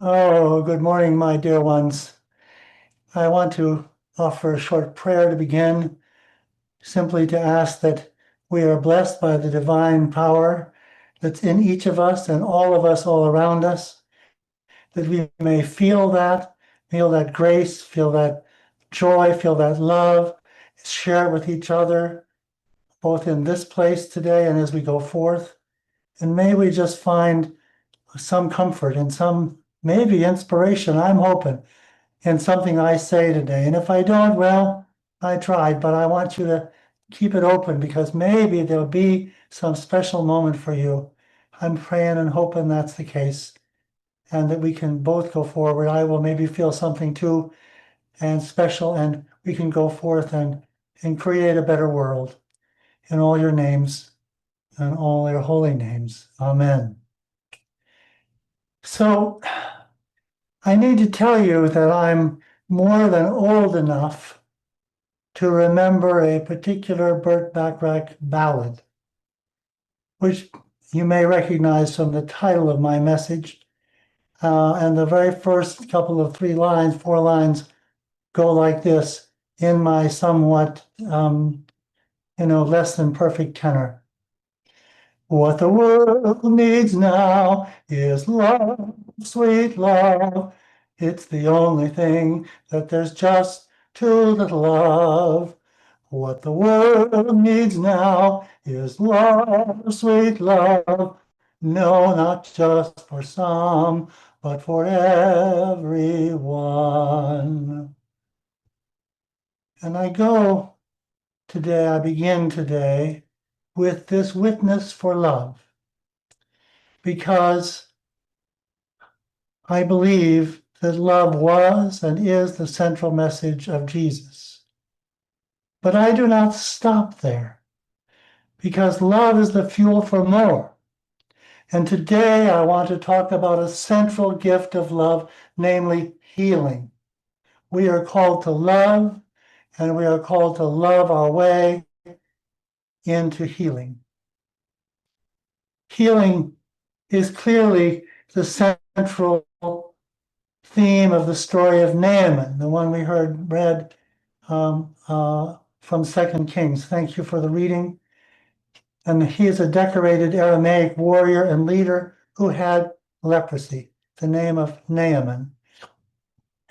Oh, good morning, my dear ones. I want to offer a short prayer to begin, simply to ask that we are blessed by the divine power that's in each of us and all of us all around us, that we may feel that grace, feel that joy, feel that love, share it with each other, both in this place today and as we go forth. And may we just find some comfort and some maybe inspiration, I'm hoping, in something I say today. And if I don't, well, I tried, but I want you to keep it open because maybe there'll be some special moment for you. I'm praying and hoping that's the case and that we can both go forward. I will maybe feel something too and special, and we can go forth and create a better world in all your names and all your holy names. Amen. So I need to tell you that I'm more than old enough to remember a particular Burt Bacharach ballad, which you may recognize from the title of my message. And the very first couple of 3 lines, 4 lines go like this in my somewhat, less than perfect tenor. What the world needs now is love, sweet love. It's the only thing that there's just too little of. What the world needs now is love, sweet love. No, not just for some, but for everyone. And I begin today with this witness for love, because I believe that love was and is the central message of Jesus. But I do not stop there, because love is the fuel for more. And today I want to talk about a central gift of love, namely healing. We are called to love, and we are called to love our way into healing. Healing is clearly the central theme of the story of Naaman, the one we heard read from 2 Kings. Thank you for the reading. And he is a decorated Aramaic warrior and leader who had leprosy, the name of Naaman.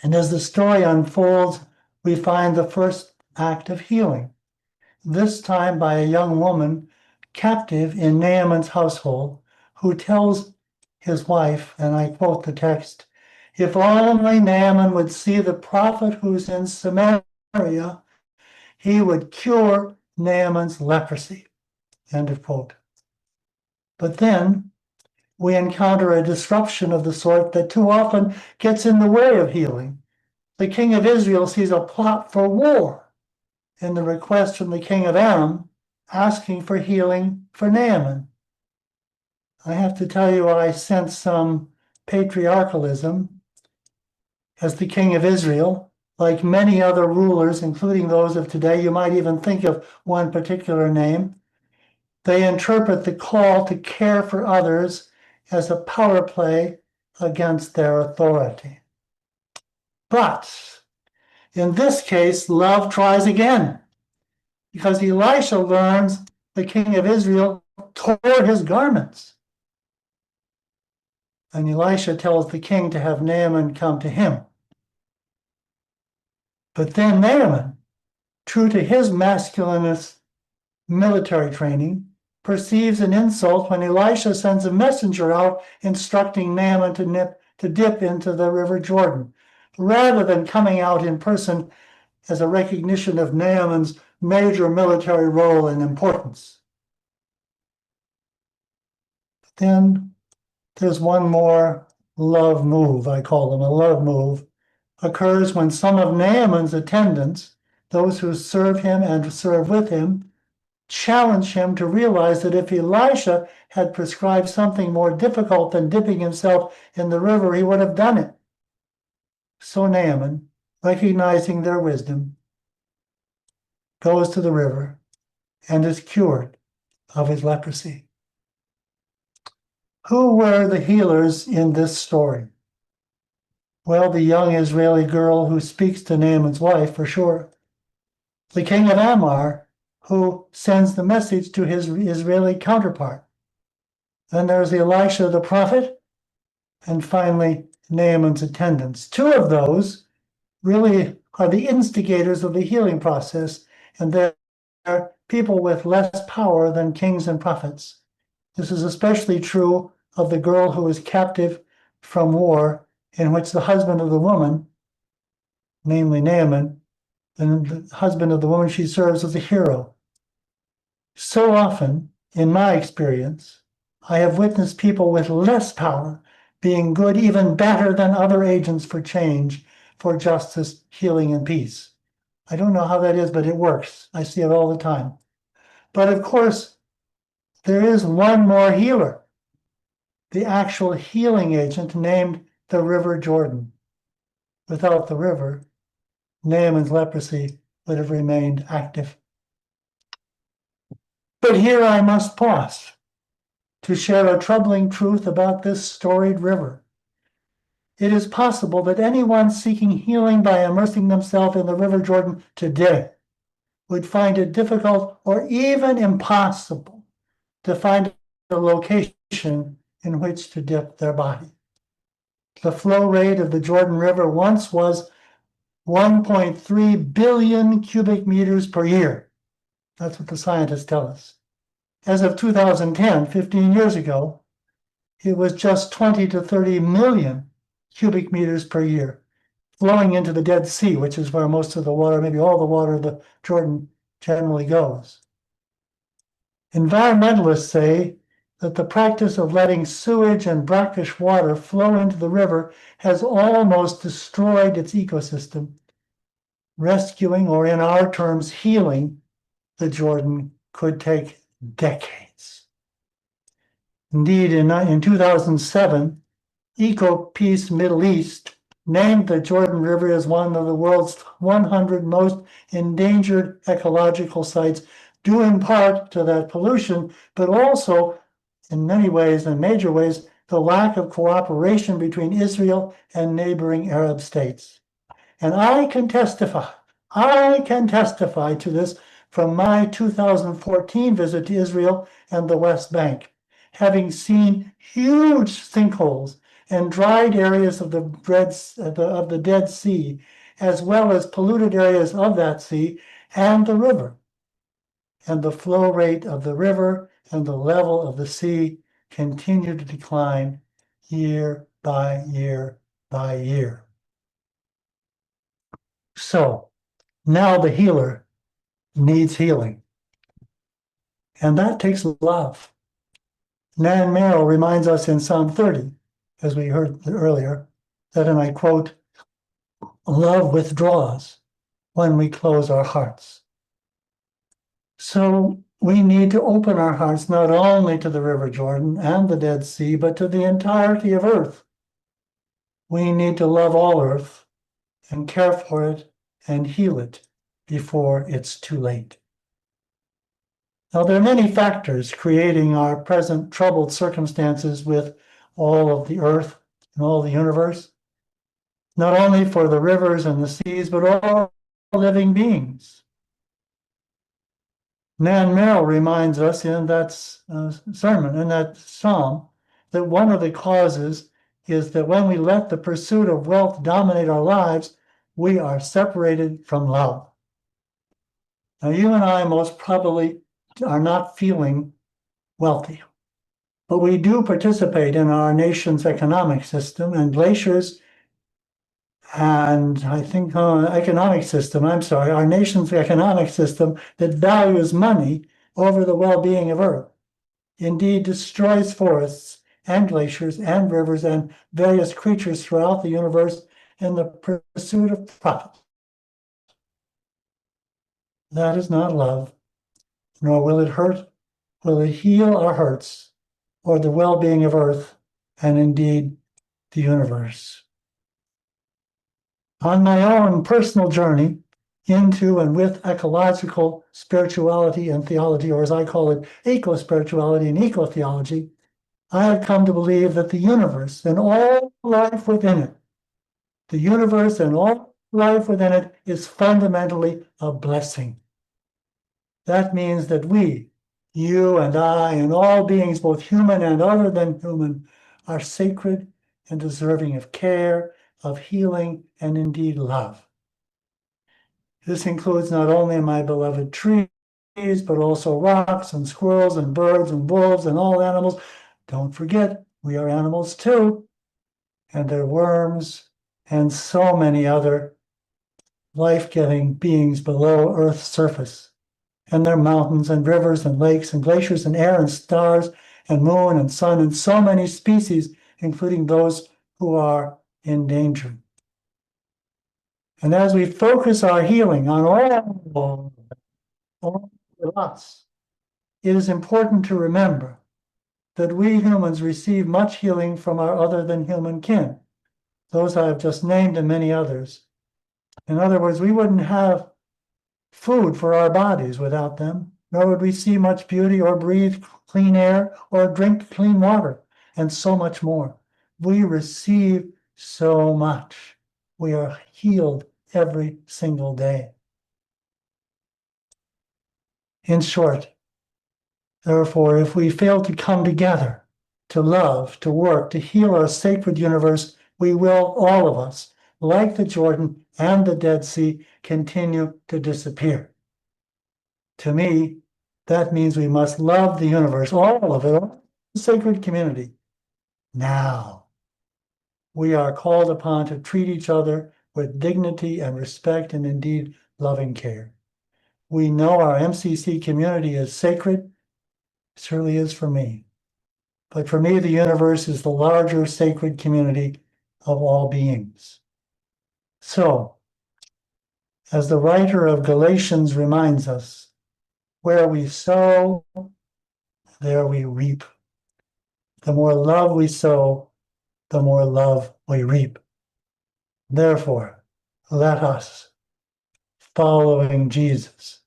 And as the story unfolds, we find the first act of healing, this time by a young woman captive in Naaman's household, who tells his wife, and I quote the text, "If only Naaman would see the prophet who's in Samaria, he would cure Naaman's leprosy." End of quote. But then we encounter a disruption of the sort that too often gets in the way of healing. The king of Israel sees a plot for war in the request from the king of Aram asking for healing for Naaman. I have to tell you, I sense some patriarchalism as the king of Israel. Like many other rulers, including those of today, you might even think of one particular name. They interpret the call to care for others as a power play against their authority. But in this case, love tries again, because Elisha learns the king of Israel tore his garments. And Elisha tells the king to have Naaman come to him. But then Naaman, true to his masculinist military training, perceives an insult when Elisha sends a messenger out instructing Naaman to dip into the river Jordan, rather than coming out in person as a recognition of Naaman's major military role and importance. But then there's one more love move, I call them a love move, occurs when some of Naaman's attendants, those who serve him and serve with him, challenge him to realize that if Elisha had prescribed something more difficult than dipping himself in the river, he would have done it. So Naaman, recognizing their wisdom, goes to the river and is cured of his leprosy. Who were the healers in this story? Well, the young Israeli girl who speaks to Naaman's wife, for sure. The king of Ammon, who sends the message to his Israeli counterpart. Then there's the Elisha the prophet, and finally Naaman's attendants. Two of those really are the instigators of the healing process, and they're people with less power than kings and prophets. This is especially true of the girl who is captive from war, in which the husband of the woman, namely Naaman, and the husband of the woman she serves, is a hero. So often, in my experience, I have witnessed people with less power being good, even better than other agents for change, for justice, healing, and peace. I don't know how that is, but it works. I see it all the time. But of course, there is one more healer, the actual healing agent named the River Jordan. Without the river, Naaman's leprosy would have remained active. But here I must pause to share a troubling truth about this storied river. It is possible that anyone seeking healing by immersing themselves in the River Jordan today would find it difficult or even impossible to find a location in which to dip their body. The flow rate of the Jordan River once was 1.3 billion cubic meters per year. That's what the scientists tell us. As of 2010, 15 years ago, it was just 20 to 30 million cubic meters per year, flowing into the Dead Sea, which is where most of the water, maybe all the water of the Jordan generally goes. Environmentalists say that the practice of letting sewage and brackish water flow into the river has almost destroyed its ecosystem, rescuing, or in our terms, healing, the Jordan could take decades. Indeed, in 2007, EcoPeace Middle East named the Jordan River as one of the world's 100 most endangered ecological sites, due in part to that pollution, but also, in many ways, in major ways, the lack of cooperation between Israel and neighboring Arab states. And I can testify to this from my 2014 visit to Israel and the West Bank, having seen huge sinkholes and dried areas of the Dead Sea, as well as polluted areas of that sea and the river. And the flow rate of the river and the level of the sea continue to decline year by year by year. So now the healer needs healing. And that takes love. Nan Merrill reminds us in Psalm 30, as we heard earlier, that, and I quote, love withdraws when we close our hearts. So we need to open our hearts not only to the River Jordan and the Dead Sea, but to the entirety of earth. We need to love all earth and care for it and heal it before it's too late. Now, there are many factors creating our present troubled circumstances with all of the earth and all the universe, not only for the rivers and the seas, but all living beings. Nan Merrill reminds us in that sermon, in that psalm, that one of the causes is that when we let the pursuit of wealth dominate our lives, we are separated from love. Now, you and I most probably are not feeling wealthy, but we do participate in our nation's economic system, and glaciers and I think our nation's economic system that values money over the well-being of Earth, indeed destroys forests and glaciers and rivers and various creatures throughout the universe in the pursuit of profit. That is not love, nor will it hurt, will it heal our hurts, or the well-being of Earth, and indeed the universe. On my own personal journey into and with ecological spirituality and theology, or as I call it, eco-spirituality and eco-theology, I have come to believe that the universe and all life within it, the universe and all life within it is fundamentally a blessing. That means that we, you and I, and all beings, both human and other than human, are sacred and deserving of care, of healing, and indeed love. This includes not only my beloved trees, but also rocks and squirrels and birds and wolves and all animals. Don't forget, we are animals too, and they're worms and so many other life-giving beings below Earth's surface. And there are mountains and rivers and lakes and glaciers and air and stars and moon and sun and so many species, including those who are endangered. And as we focus our healing on all of us, it is important to remember that we humans receive much healing from our other than human kin, those I have just named and many others. In other words, we wouldn't have food for our bodies without them, nor would we see much beauty or breathe clean air or drink clean water, and so much more. We receive so much. We are healed every single day. In short, therefore, if we fail to come together, to love, to work, to heal our sacred universe, we will, all of us, like the Jordan and the Dead Sea, continue to disappear. To me, that means we must love the universe, all of it, all the sacred community. Now, we are called upon to treat each other with dignity and respect and indeed loving care. We know our MCC community is sacred. It certainly is for me. But for me, the universe is the larger sacred community of all beings. So, as the writer of Galatians reminds us, where we sow, there we reap. The more love we sow, the more love we reap. Therefore, let us, following Jesus,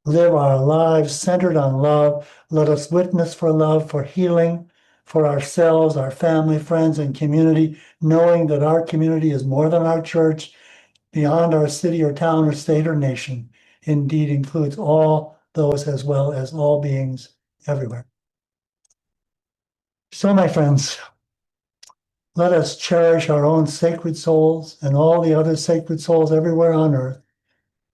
live our lives centered on love. Let us witness for love, for healing, for ourselves, our family, friends, and community, knowing that our community is more than our church, beyond our city or town or state or nation, indeed includes all those as well as all beings everywhere. So, my friends, let us cherish our own sacred souls and all the other sacred souls everywhere on earth,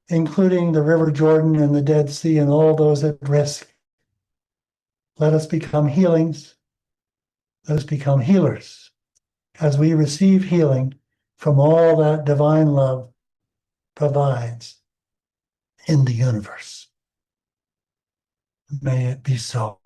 including the River Jordan and the Dead Sea and all those at risk. Let us become healings. Let us become healers as we receive healing from all that divine love provides in the universe. May it be so.